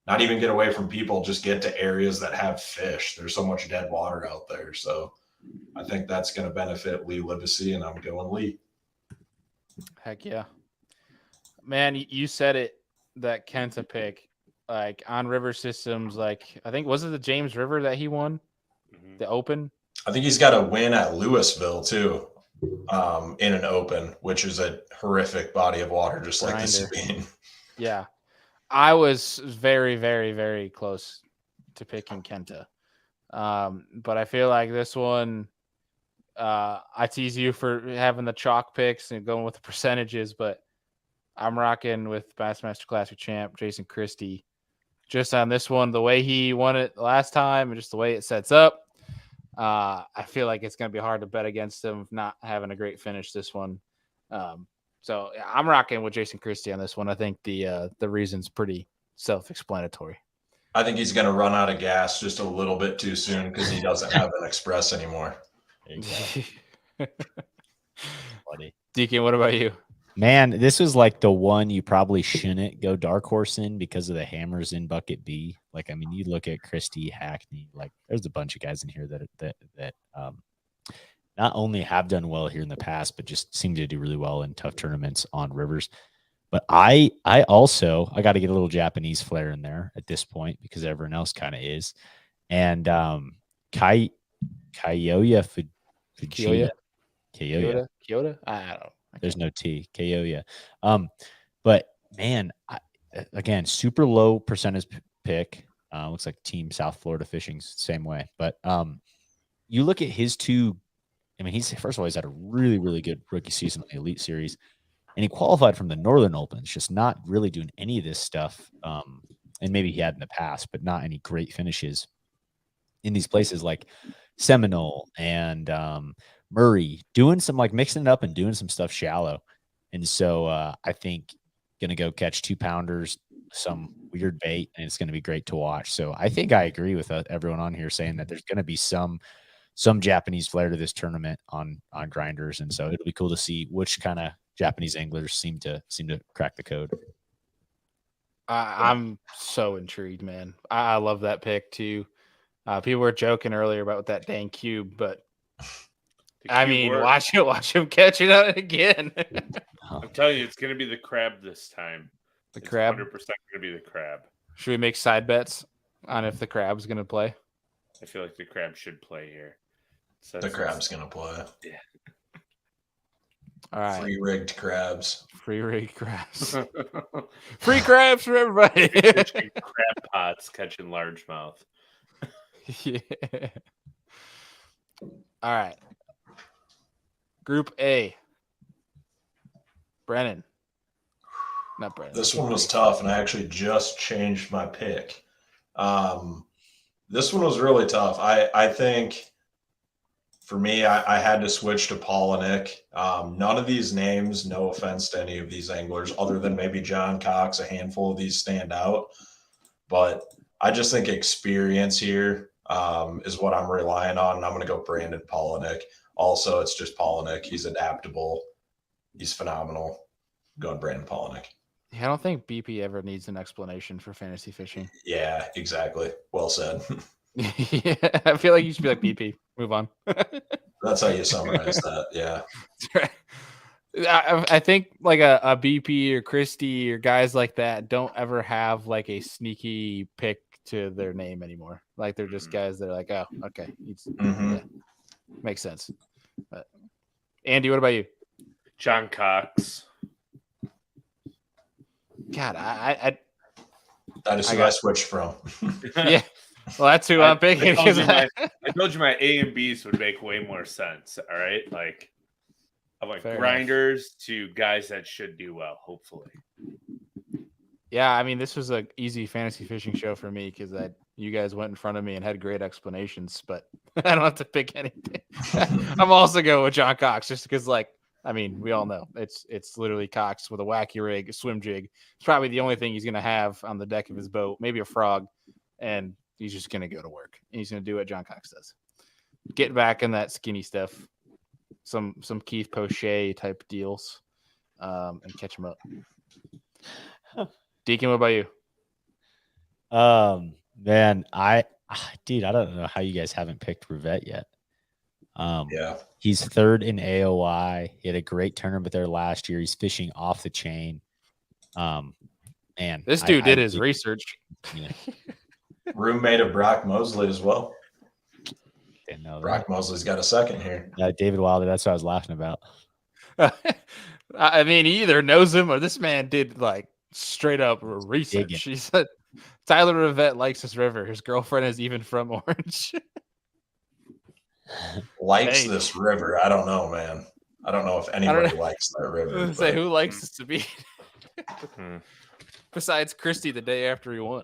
not even get away from people, just get to areas that have fish. There's so much dead water out there. So I think that's going to benefit Lee Livesey, and I'm going Lee. Heck yeah. Man, you said it, that Kenta pick, like on river systems, like I think, was it the James River that he won? The Open? I think he's got a win at Louisville too, in an Open, which is a horrific body of water, just like the Sabine. Yeah. I was very, very, very close to picking Kenta. But I feel like this one, I tease you for having the chalk picks and going with the percentages, but I'm rocking with Bassmaster Classic champ Jason Christie. Just on this one, the way he won it last time and just the way it sets up, I feel like it's going to be hard to bet against him not having a great finish this one. So I'm rocking with Jason Christie on this one. I think the reason's pretty self-explanatory. I think he's going to run out of gas just a little bit too soon because he doesn't have an express anymore. Deacon, what about you? Man, this was like the one you probably shouldn't go dark horse in because of the hammers in bucket B. Like, I mean, you look at Christie, Hackney, like there's a bunch of guys in here that not only have done well here in the past, but just seem to do really well in tough tournaments on rivers. But I also got to get a little Japanese flair in there at this point because everyone else kind of is. And Kyoya Fujita. Kyoto? I don't know. There's no T. Kyoya. But man, again, super low percentage pick. Looks like Team South Florida Fishing, same way. But you look at his two. I mean, first of all, he's had a really, really good rookie season in the Elite Series, and he qualified from the Northern Opens, just not really doing any of this stuff. And maybe he had in the past, but not any great finishes in these places like Seminole and Murray, doing some like mixing it up and doing some stuff shallow. And so I think gonna go catch 2-pounders, some weird bait, and it's gonna be great to watch. So I think I agree with everyone on here saying that there's gonna be some Japanese flair to this tournament on grinders, and so it'll be cool to see which kind of Japanese anglers seem to crack the code. I'm so intrigued, man. I love that pick too. People were joking earlier about that dang cube, but I mean, watch him catch it out again. I'm telling you, it's going to be the crab this time. The crab? 100% going to be the crab. Should we make side bets on if the crab's going to play? I feel like the crab should play here. So the crab's going to play. Yeah. All right. Free rigged crabs. Free rigged crabs. Free crabs for everybody. Crab pots catching largemouth. Yeah. All right. Group A. Brennan. Not Brennan. This one was tough, and I actually just changed my pick. This one was really tough. I think for me, I had to switch to Paul and Nick. None of these names, no offense to any of these anglers, other than maybe John Cox, a handful of these stand out. But I just think experience here is what I'm relying on, and I'm going to go Brandon Polinick. Also, it's just Polinick. He's adaptable. He's phenomenal. I'm going Brandon Polinick. Yeah, I don't think BP ever needs an explanation for fantasy fishing. Yeah, exactly. Well said. Yeah, I feel like you should be like BP. Move on. That's how you summarize that. Yeah. I think like a BP or Christie or guys like that don't ever have like a sneaky pick to their name anymore. Like they're just guys that are like, oh, okay. Yeah, makes sense. But Andy, what about you? John Cox. God, I that is who I switched from. Yeah. Well, that's who I'm picking. I told you my A and B's would make way more sense. All right. Like I'm like Fair grinders enough. To guys that should do well, hopefully. Yeah, I mean, this was an easy fantasy fishing show for me because you guys went in front of me and had great explanations, but I don't have to pick anything. I'm also going with John Cox just because, like, I mean, we all know it's literally Cox with a wacky rig, a swim jig. It's probably the only thing he's going to have on the deck of his boat, maybe a frog, and he's just going to go to work. And he's going to do what John Cox does. Get back in that skinny stuff, some Keith Poche type deals. and catch them up. Deacon, what about you? Man, dude, I don't know how you guys haven't picked Rivette yet. Yeah. He's third in AOI. He had a great tournament there last year. He's fishing off the chain. Man, This dude did his research. Yeah. Roommate of Brock Mosley as well. Didn't know that. Brock Mosley's got a second here. David Wilder. That's what I was laughing about. I mean, he either knows him or this man did like straight up research. He said Tyler Rivette likes his river. His girlfriend is even from Orange. Likes this river. I don't know, man. I don't know if anybody likes that river. Say who likes Sabine besides Christy the day after he won.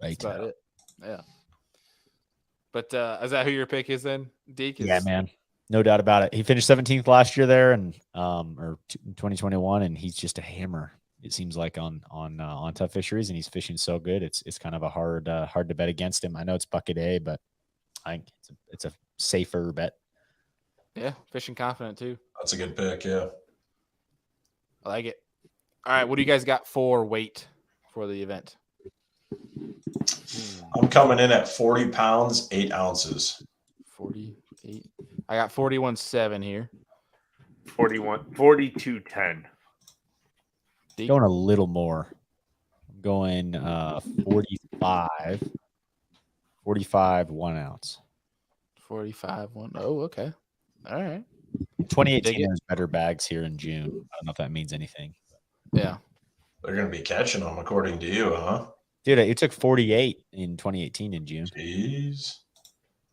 Right. That's about it. Yeah. But is that who your pick is then, Deke? Yeah, man. No doubt about it. He finished 17th last year there, and or 2021, and he's just a hammer. It seems like on Tough Fisheries, and he's fishing so good. It's kind of a hard to bet against him. I know it's bucket A, but I think it's a safer bet. Yeah, fishing confident too. That's a good pick. Yeah, I like it. All right, what do you guys got for weight for the event? I'm coming in at 40 pounds, 8 ounces. 48. I got 41.7 here. 42.10. Going a little more. I'm going 45 1 ounce. 45 1. Oh, okay. All right. 2018 has better bags here in June. I don't know if that means anything. Yeah. They're going to be catching them, according to you, huh? Dude, it took 48 in 2018 in June. Jeez.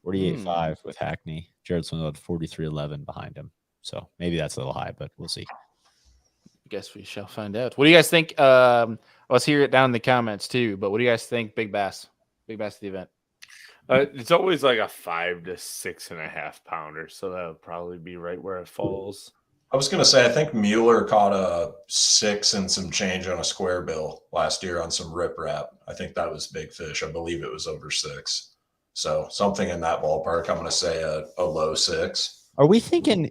48.5 with Hackney. Jared Swindle had 43.11 behind him. So maybe that's a little high, but we'll see. I guess we shall find out. What do you guys think? Let's hear it down in the comments too. But what do you guys think? Big Bass of the event. It's always like a 5 to 6.5 pounder, so that'll probably be right where it falls. I was going to say, I think Mueller caught a 6 and some change on a square bill last year on some riprap. I think that was big fish. I believe it was over 6. So something in that ballpark. I'm going to say a low 6. Are we thinking,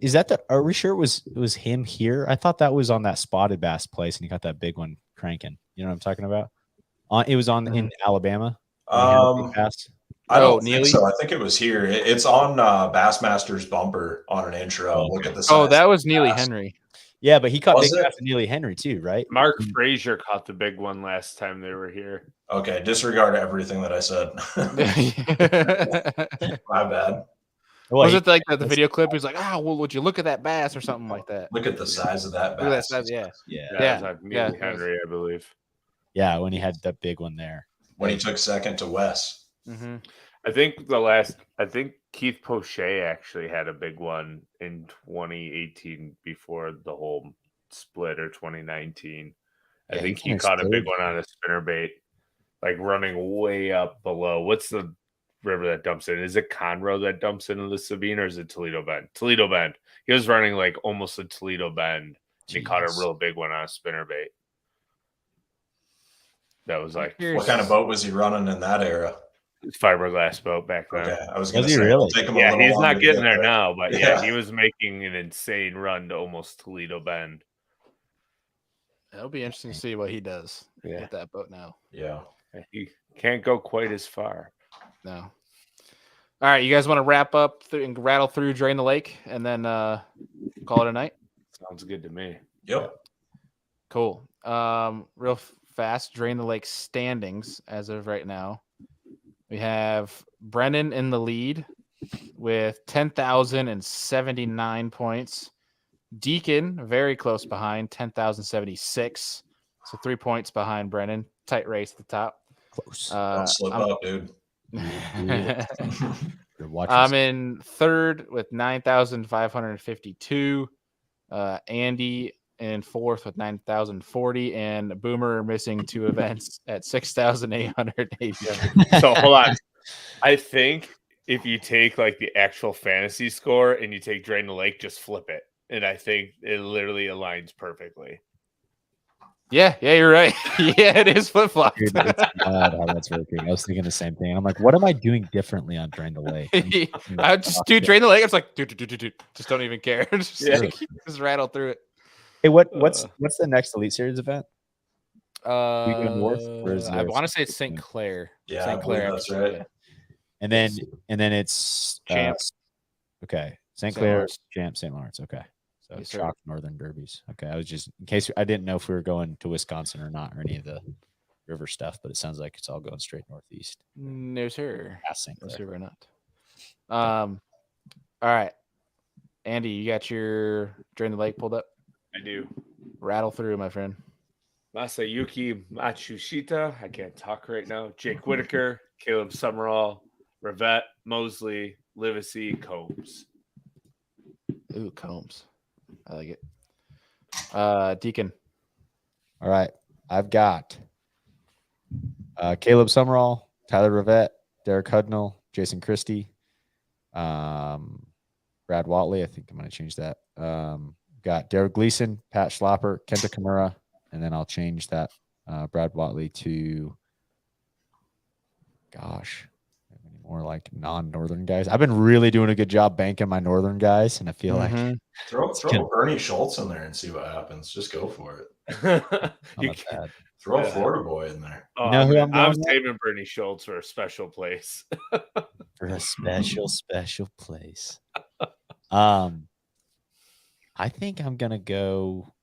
are we sure it was him here? I thought that was on that spotted bass place and he got that big one cranking. You know what I'm talking about? It was in Alabama. I don't think so. I think it was here. It's on Bassmaster's bumper on an intro. Look at the size. Oh, that was Neely Henry. Yeah, but he caught big bass in Neely Henry too, right? Mark Frazier caught the big one last time they were here. Okay, disregard everything that I said. My bad. Was it like the video clip? He's like, well, would you look at that bass or something like that? Look at the size of that bass. Look at that size, yeah. Neely Henry, I believe. Yeah, when he had that big one there. When he took second to Wes. Mm-hmm. I think Keith Poche actually had a big one in 2018 before the whole split, or 2019. I think he caught a big one on a spinnerbait, like running way up below. What's the river that dumps in? Is it Conroe that dumps into the Sabine, or is it Toledo Bend? Toledo Bend. He was running like almost a Toledo Bend. He caught a real big one on a spinnerbait. That was like, what kind of boat was he running in that era? Fiberglass boat back then. Okay, I was going to say, really? He's not getting there now, but yeah, he was making an insane run to almost Toledo Bend. It'll be interesting to see what he does with that boat now. Yeah, he can't go quite as far. No. All right, you guys want to wrap up and rattle through Drain the Lake and then call it a night? Sounds good to me. Yep. Cool. Real fast, Drain the Lake standings as of right now. We have Brennan in the lead with 10,079 points. Deacon very close behind, 10,076. So 3 points behind Brennan. Tight race at the top. Close. Don't slip up, dude. I'm in third with 9,552. Andy in fourth with 9,040, and Boomer missing 2 events at 6,880. So hold on. I think if you take like the actual fantasy score and you take Drain the Lake, just flip it. And I think it literally aligns perfectly. Yeah, you're right. Yeah, it is flip-flopped. Dude, it's odd how that's working. I was thinking the same thing. I'm like, what am I doing differently on Drain the Lake? I just do Drain the Lake. It's like, dude, just don't even care. Just rattle through it. Hey, what's the next Elite Series event? We go north, or is I there want to say it's St. Clair. Yeah, St. I believe Clair. that's right. Yeah. and then it's Champs. Okay, St. St. Clair, Lawrence. Champ, St. Lawrence. Okay, so Yes, sir. Chalk Northern Derbies. Okay, I was just in case I didn't know if we were going to Wisconsin or not, or any of the river stuff, but it sounds like it's all going straight northeast. No, sir. Past St. No, Clair. sir, we're not. All right. Andy, you got your Drain the Lake pulled up? I do. Rattle through, my friend. Masayuki Matsushita. I can't talk right now. Jake Whitaker, Caleb Summerall, Rivette, Mosley, Livesey, Combs. Ooh, Combs. I like it. Deacon. All right, I've got Caleb Summerall, Tyler Rivette, Derek Hudnall, Jason Christie, Brad Watley. I think I'm going to change that. Got Derek Gleason, Pat Schlapper, Kenta Kimura, and then I'll change that Brad Watley to, gosh, any more like non-northern guys. I've been really doing a good job banking my northern guys, and I feel like Throw Ernie Schultz in there and see what happens. Just go for it. You not can, bad. Throw a Florida boy in there. oh, You know who I'm I'm going with? saving Bernie Schultz for a special place. For a special place. I think I'm gonna go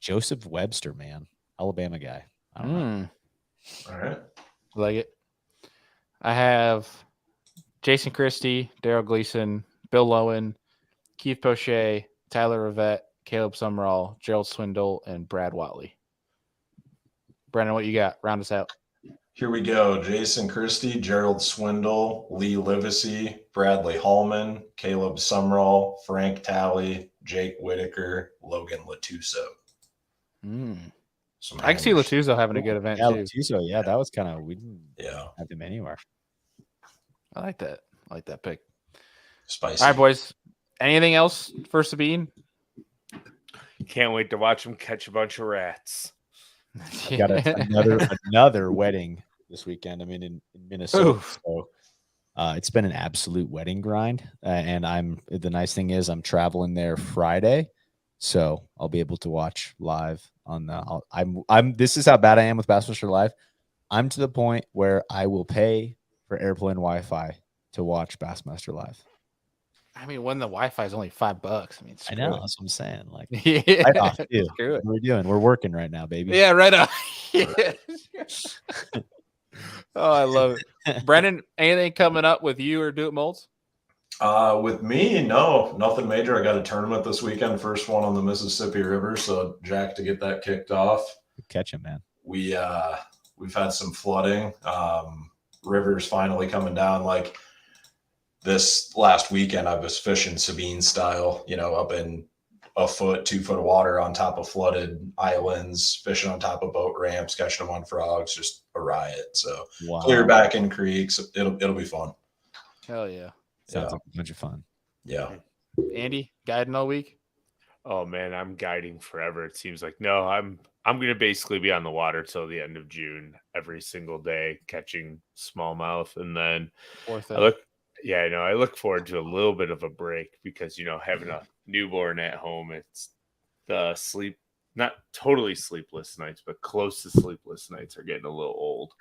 Joseph Webster, man, Alabama guy. I don't know. All right. I like it. I have Jason Christie, Daryl Gleason, Bill Lowen, Keith Pochet, Tyler Rivette, Caleb Summerall, Gerald Swindle, and Brad Watley. Brandon, what you got? Round us out. Here we go. Jason Christie, Gerald Swindle, Lee Livesey, Bradley Hallman, Caleb Summerall, Frank Talley, Jake Whitaker, Logan Latuso. I can see Latuso having a good event Yeah, too. Latuso, yeah, that was kind of, we didn't Yeah. have him anywhere. I like that. I like that pick. Spicy. All right, boys. Anything else for Sabine? Can't wait to watch him catch a bunch of rats. I've got another wedding this weekend. I'm in Minnesota. Oof. So it's been an absolute wedding grind. And the nice thing is I'm traveling there Friday. So I'll be able to watch live on the this is how bad I am with Bassmaster Live. I'm to the point where I will pay for airplane Wi-Fi to watch Bassmaster Live. I mean, when the Wi-Fi is only $5. I mean, I know, that's what I'm saying. Like, yeah, right off, too. screw it. What are we doing? We're working right now, baby. Yeah, right on. Oh, I love it. Brendan, anything coming up with you or Do It Molds? With me, no, nothing major. I got a tournament this weekend, first one on the Mississippi River. So Jack to get that kicked off. Good catching, man. We've had some flooding. Rivers finally coming down. Like this last weekend, I was fishing Sabine style, up in 2 foot of water on top of flooded islands, fishing on top of boat ramps, catching them on frogs, just a riot. So clear back in creeks. It'll be fun. Hell yeah. Sounds like a bunch of fun. Yeah. Andy, guiding all week? Oh man, I'm guiding forever. It seems like no, I'm gonna basically be on the water till the end of June every single day, catching smallmouth, and then I look forward to a little bit of a break because having a newborn at home, it's the sleep, not totally sleepless nights, but close to sleepless nights are getting a little old.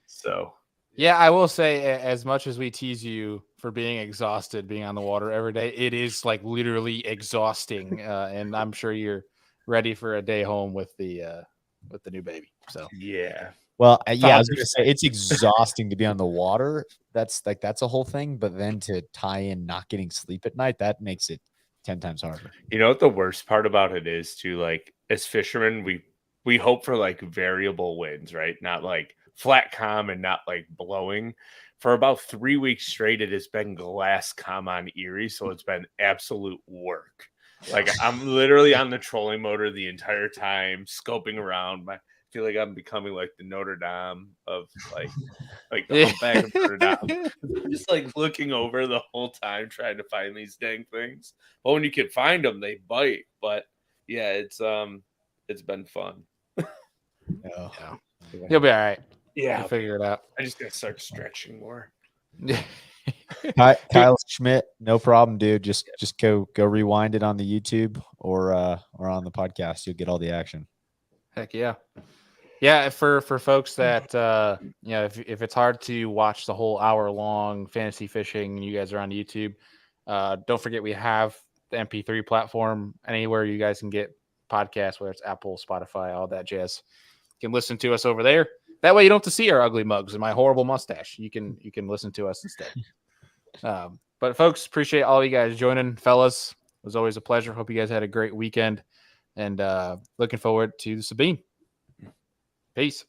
So yeah, I will say, as much as we tease you for being exhausted, being on the water every day, it is like literally exhausting. And I'm sure you're ready for a day home with the new baby. So yeah. Well, yeah, I was gonna say it's exhausting to be on the water. That's a whole thing. But then to tie in not getting sleep at night, that makes it 10 times harder. You know what the worst part about it is too? Like as fishermen, we hope for like variable winds, right? Not like flat calm and not like blowing. For about 3 weeks straight, it has been glass calm on Erie, so it's been absolute work. Like I'm literally on the trolling motor the entire time, scoping around. I feel like I'm becoming like the Notre Dame of like the humpback of Notre Dame. Just like looking over the whole time trying to find these dang things. But when you can find them, they bite. But yeah, it's been fun. Yeah. You'll be all right. Yeah, You'll figure it out. I just gotta start stretching more. Kyle Schmidt, no problem, dude. Just go rewind it on the YouTube or on the podcast. You'll get all the action. Heck yeah. Yeah, for folks that if it's hard to watch the whole hour long fantasy fishing and you guys are on YouTube, don't forget we have the MP3 platform anywhere you guys can get podcasts, whether it's Apple, Spotify, all that jazz. You can listen to us over there. That way you don't have to see our ugly mugs and my horrible mustache. You can listen to us instead. But folks, appreciate all you guys joining, fellas. It was always a pleasure. Hope you guys had a great weekend, and looking forward to Sabine. Peace.